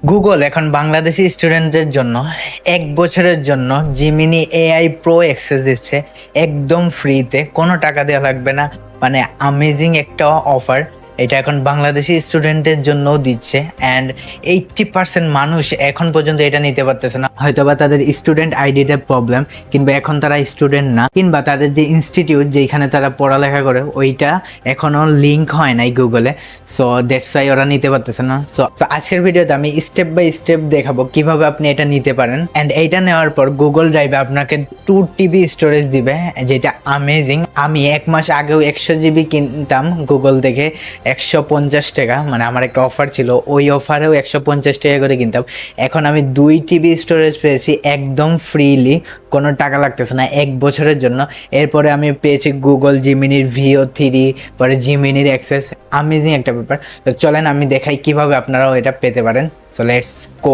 Google এখন বাংলাদেশি স্টুডেন্টদের জন্য 1 বছরের জন্য জিমিনি এআই প্রো অ্যাক্সেস দিচ্ছে একদম ফ্রিতে, কোনো টাকা দেওয়া লাগবে না। মানে অ্যামেজিং একটা অফার। এটা এখন বাংলাদেশি স্টুডেন্টের জন্যও দিচ্ছে অ্যান্ড 80% মানুষ এখন পর্যন্ত এটা নিতে পারতেছে না। হয়তোবা তাদের স্টুডেন্ট আইডিতে প্রবলেম, কিংবা এখন তারা স্টুডেন্ট না, কিংবা তাদের যে ইনস্টিটিউট যেখানে তারা পড়ালেখা করে ওইটা এখনও লিঙ্ক হয় নাই গুগলে। সো দ্যাটস ওয়াই ওরা নিতে পারতেছে না। সো আজকের ভিডিওতে আমি স্টেপ বাই স্টেপ দেখাবো কিভাবে আপনি এটা নিতে পারেন। অ্যান্ড এইটা নেওয়ার পর গুগল ড্রাইভে আপনাকে 2 TB স্টোরেজ দিবে, যেটা অ্যামেজিং। আমি 1 মাস আগেও 100 GB কিনতাম গুগল দেখে 150 টাকা, মানে আমার একটা অফার ছিল, ওই অফারেও 150 টাকা করে কিনতাম। এখন আমি 2 TB স্টোরেজ পেয়েছি একদম ফ্রিলি, কোনো টাকা লাগতেছে না 1 বছরের জন্য। এরপরে আমি পেয়েছি গুগল জিমিনির VO3, পরে জিমিনির অ্যাক্সেস। অ্যামেজিং একটা ব্যাপার। তো চলেন আমি দেখাই কিভাবে আপনারাও এটা পেতে পারেন। So let's go.